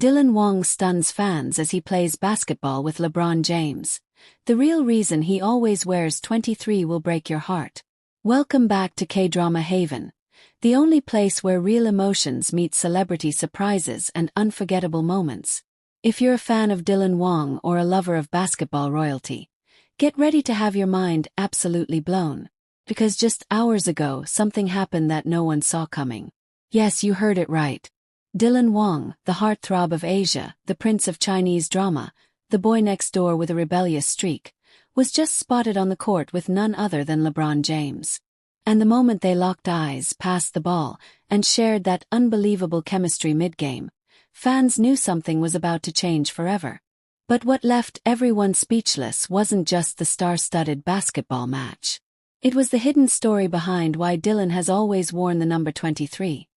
Dylan Wang stuns fans as he plays basketball with LeBron James. The real reason he always wears 23 will break your heart. Welcome back to K-Drama Haven, the only place where real emotions meet celebrity surprises and unforgettable moments. If you're a fan of Dylan Wang or a lover of basketball royalty, get ready to have your mind absolutely blown. Because just hours ago, something happened that no one saw coming. Yes, you heard it right. Dylan Wang, the heartthrob of Asia, the prince of Chinese drama, the boy next door with a rebellious streak, was just spotted on the court with none other than LeBron James. And the moment they locked eyes, passed the ball, and shared that unbelievable chemistry mid-game, fans knew something was about to change forever. But what left everyone speechless wasn't just the star-studded basketball match. It was the hidden story behind why Dylan has always worn the number 23,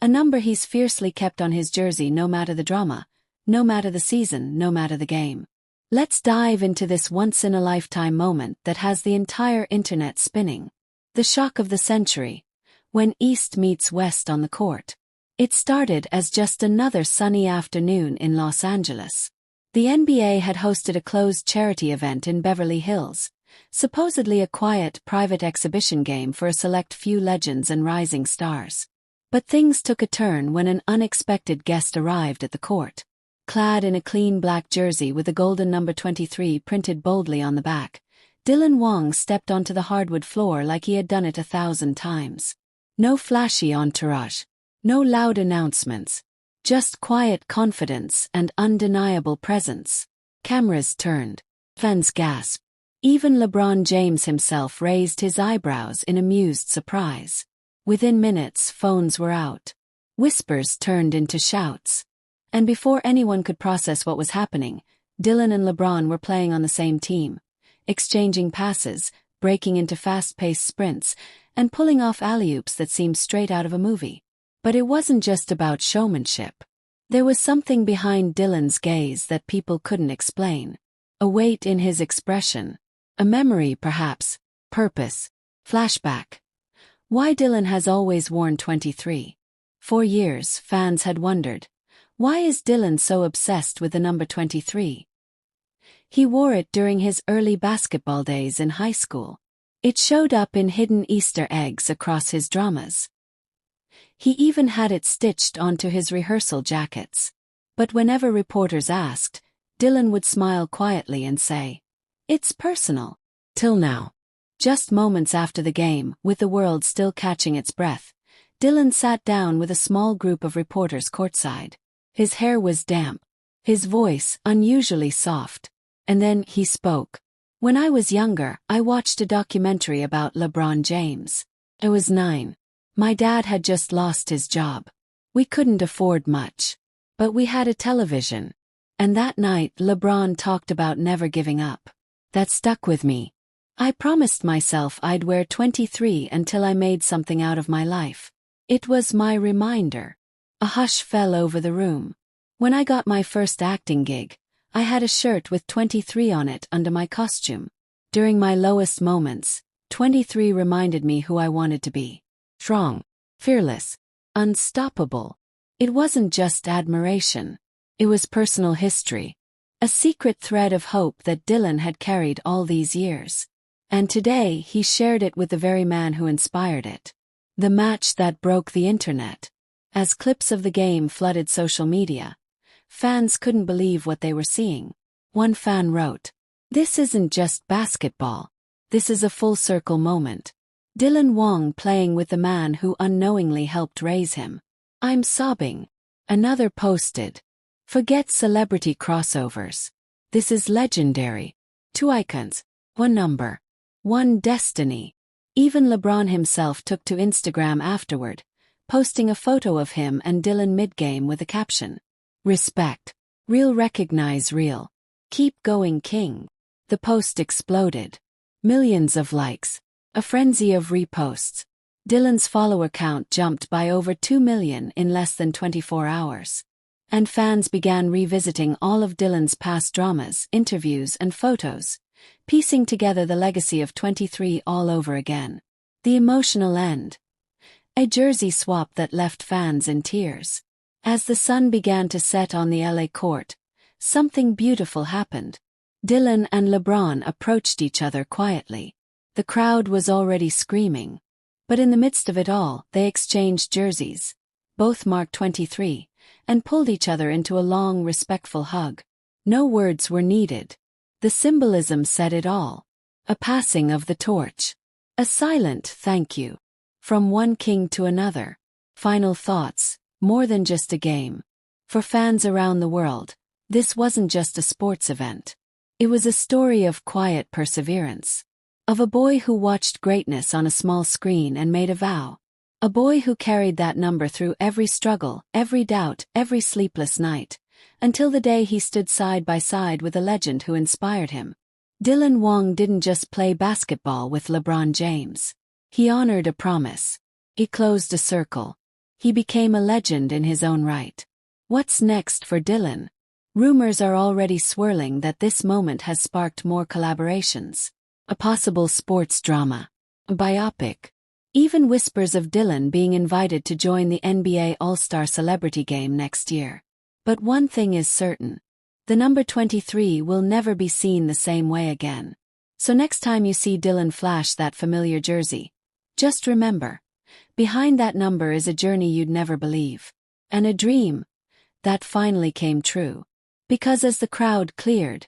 a number he's fiercely kept on his jersey no matter the drama, no matter the season, no matter the game. Let's dive into this once-in-a-lifetime moment that has the entire internet spinning. The shock of the century, when East meets West on the court. It started as just another sunny afternoon in Los Angeles. The NBA had hosted a closed charity event in Beverly Hills, supposedly a quiet, private exhibition game for a select few legends and rising stars. But things took a turn when an unexpected guest arrived at the court. Clad in a clean black jersey with the golden number 23 printed boldly on the back, Dylan Wang stepped onto the hardwood floor like he had done it 1,000 times. No flashy entourage, no loud announcements, just quiet confidence and undeniable presence. Cameras turned. Fans gasped. Even LeBron James himself raised his eyebrows in amused surprise. Within minutes, phones were out. Whispers turned into shouts. And before anyone could process what was happening, Dylan and LeBron were playing on the same team, exchanging passes, breaking into fast-paced sprints, and pulling off alley-oops that seemed straight out of a movie. But it wasn't just about showmanship. There was something behind Dylan's gaze that people couldn't explain. A weight in his expression. A memory, perhaps. Purpose. Flashback. Why Dylan has always worn 23. For years, fans had wondered, why is Dylan so obsessed with the number 23? He wore it during his early basketball days in high school. It showed up in hidden Easter eggs across his dramas. He even had it stitched onto his rehearsal jackets. But whenever reporters asked, Dylan would smile quietly and say, "It's personal." Till now. Just moments after the game, with the world still catching its breath, Dylan sat down with a small group of reporters courtside. His hair was damp, his voice unusually soft. And then he spoke. "When I was younger, I watched a documentary about LeBron James. I was 9. My dad had just lost his job. We couldn't afford much. But we had a television. And that night LeBron talked about never giving up. That stuck with me. I promised myself I'd wear 23 until I made something out of my life. It was my reminder." A hush fell over the room. "When I got my first acting gig, I had a shirt with 23 on it under my costume. During my lowest moments, 23 reminded me who I wanted to be. Strong, fearless, unstoppable." It wasn't just admiration. It was personal history. A secret thread of hope that Dylan had carried all these years. And today he shared it with the very man who inspired it. The match that broke the internet. As clips of the game flooded social media, fans couldn't believe what they were seeing. One fan wrote, "This isn't just basketball. This is a full-circle moment. Dylan Wang playing with the man who unknowingly helped raise him. I'm sobbing." Another posted, "Forget celebrity crossovers. This is legendary. 2 icons, 1 number, 1 destiny." Even LeBron himself took to Instagram afterward, posting a photo of him and Dylan mid-game with a caption, "Respect. Real recognize real. Keep going, King." The post exploded. Millions of likes. A frenzy of reposts. Dylan's follower count jumped by over 2 million in less than 24 hours. And fans began revisiting all of Dylan's past dramas, interviews, and photos, piecing together the legacy of 23 all over again. The emotional end. A jersey swap that left fans in tears. As the sun began to set on the LA court, something beautiful happened. Dylan and LeBron approached each other quietly. The crowd was already screaming. But in the midst of it all, they exchanged jerseys. Both marked 23, and pulled each other into a long, respectful hug. No words were needed. The symbolism said it all. A passing of the torch. A silent thank you. From one king to another. Final thoughts, more than just a game. For fans around the world, this wasn't just a sports event. It was a story of quiet perseverance. Of a boy who watched greatness on a small screen and made a vow. A boy who carried that number through every struggle, every doubt, every sleepless night, until the day he stood side by side with a legend who inspired him. Dylan Wang didn't just play basketball with LeBron James. He honored a promise. He closed a circle. He became a legend in his own right. What's next for Dylan? Rumors are already swirling that this moment has sparked more collaborations. A possible sports drama. A biopic. Even whispers of Dylan being invited to join the NBA All-Star Celebrity Game next year. But one thing is certain. The number 23 will never be seen the same way again. So next time you see Dylan flash that familiar jersey, just remember, behind that number is a journey you'd never believe. And a dream that finally came true. Because as the crowd cleared,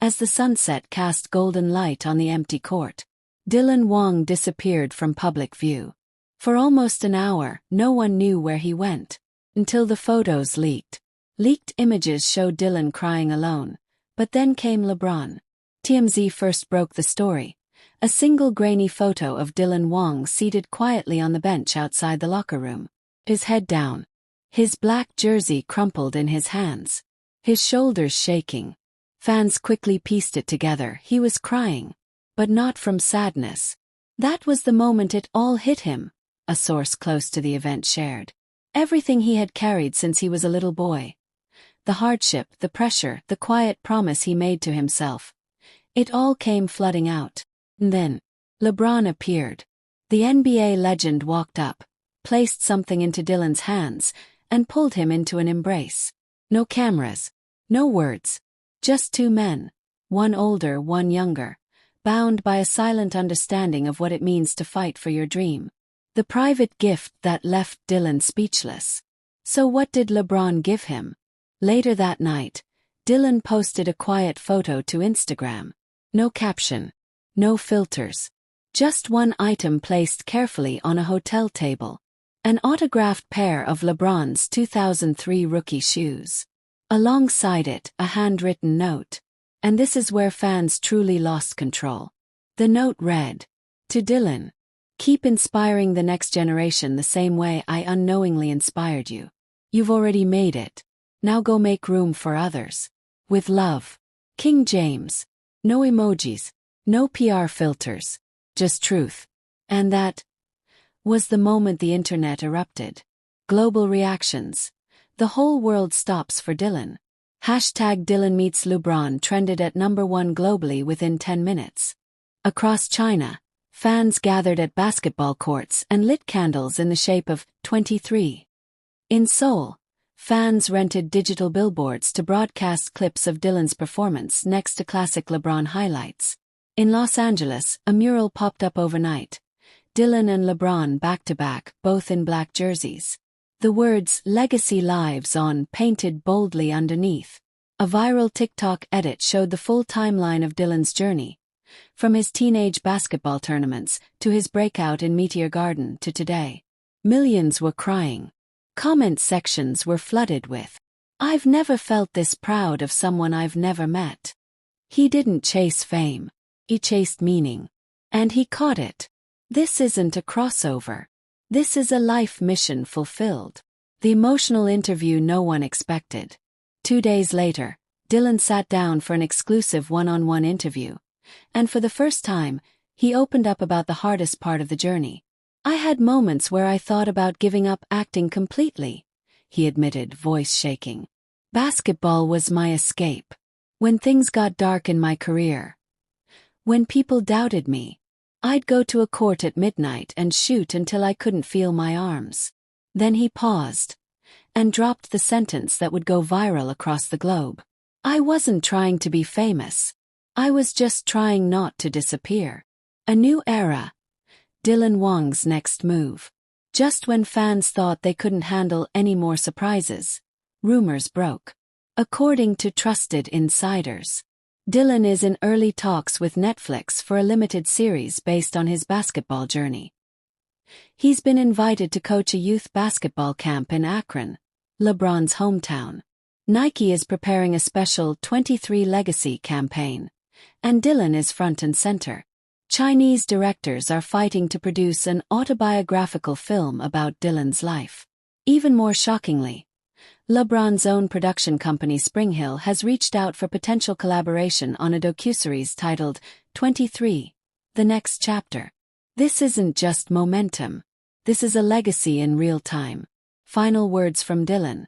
as the sunset cast golden light on the empty court, Dylan Wang disappeared from public view. For almost an hour, no one knew where he went. Until the photos leaked. Leaked images showed Dylan crying alone. But then came LeBron. TMZ first broke the story. A single grainy photo of Dylan Wang seated quietly on the bench outside the locker room. His head down. His black jersey crumpled in his hands. His shoulders shaking. Fans quickly pieced it together. He was crying. But not from sadness. That was the moment it all hit him, a source close to the event shared. Everything he had carried since he was a little boy. The hardship, the pressure, the quiet promise he made to himself. It all came flooding out. And then, LeBron appeared. The NBA legend walked up, placed something into Dylan's hands, and pulled him into an embrace. No cameras. No words. Just two men. One older, one younger. Bound by a silent understanding of what it means to fight for your dream. The private gift that left Dylan speechless. So what did LeBron give him? Later that night, Dylan posted a quiet photo to Instagram. No caption. No filters. Just one item placed carefully on a hotel table. An autographed pair of LeBron's 2003 rookie shoes. Alongside it, a handwritten note. And this is where fans truly lost control. The note read, "To Dylan, keep inspiring the next generation the same way I unknowingly inspired you. You've already made it. Now go make room for others. With love, King James." No emojis, no PR filters, just truth. And that was the moment the internet erupted. Global reactions. The whole world stops for Dylan. Hashtag Dylan meets LeBron trended at #1 globally within 10 minutes. Across China, fans gathered at basketball courts and lit candles in the shape of 23. In Seoul, fans rented digital billboards to broadcast clips of Dylan's performance next to classic LeBron highlights. In Los Angeles, a mural popped up overnight. Dylan and LeBron back-to-back, both in black jerseys. The words "Legacy Lives On" painted boldly underneath. A viral TikTok edit showed the full timeline of Dylan's journey. From his teenage basketball tournaments, to his breakout in Meteor Garden, to today. Millions were crying. Comment sections were flooded with, "I've never felt this proud of someone I've never met." He didn't chase fame. He chased meaning. And he caught it. This isn't a crossover. This is a life mission fulfilled. The emotional interview no one expected. 2 days later, Dylan sat down for an exclusive one-on-one interview. And for the first time, he opened up about the hardest part of the journey. "I had moments where I thought about giving up acting completely," he admitted, voice shaking. "Basketball was my escape. When things got dark in my career. When people doubted me. I'd go to a court at midnight and shoot until I couldn't feel my arms." Then he paused. and dropped the sentence that would go viral across the globe. "I wasn't trying to be famous. I was just trying not to disappear." A new era. Dylan Wang's next move. Just when fans thought they couldn't handle any more surprises, rumors broke. According to trusted insiders, Dylan is in early talks with Netflix for a limited series based on his basketball journey. He's been invited to coach a youth basketball camp in Akron, Lebron's hometown. Nike is preparing a special 23 Legacy campaign, and Dylan is front and center. Chinese directors are fighting to produce an autobiographical film about Dylan's life. Even more shockingly, LeBron's own production company SpringHill has reached out for potential collaboration on a docuseries titled 23, The Next Chapter. This isn't just momentum. This is a legacy in real time. Final words from Dylan,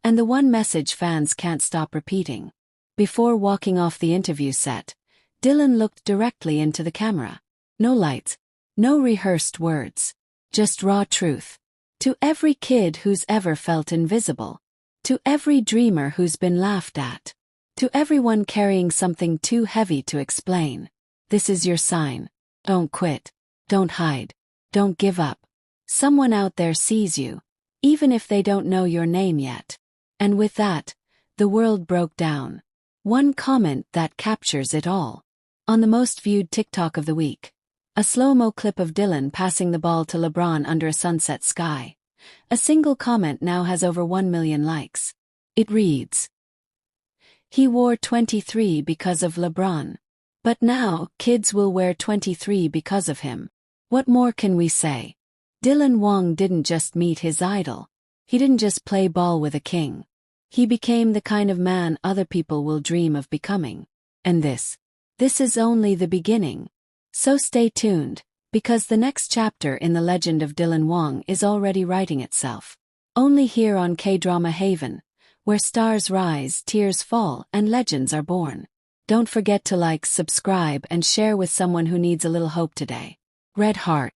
and the one message fans can't stop repeating. Before walking off the interview set, Dylan looked directly into the camera. No lights, no rehearsed words, just raw truth. To every kid who's ever felt invisible. To every dreamer who's been laughed at. To everyone carrying something too heavy to explain. This is your sign. Don't quit. Don't hide. Don't give up. Someone out there sees you, even if they don't know your name yet. And with that, the world broke down. One comment that captures it all. On the most viewed TikTok of the week, a slow-mo clip of Dylan passing the ball to LeBron under a sunset sky. A single comment now has over 1 million likes. It reads, "He wore 23 because of LeBron. But now, kids will wear 23 because of him. What more can we say?" Dylan Wang didn't just meet his idol. He didn't just play ball with a king. He became the kind of man other people will dream of becoming. And this is only the beginning. So stay tuned, because the next chapter in the legend of Dylan Wang is already writing itself. Only here on K-Drama Haven, where stars rise, tears fall, and legends are born. Don't forget to like, subscribe, and share with someone who needs a little hope today. Red Heart.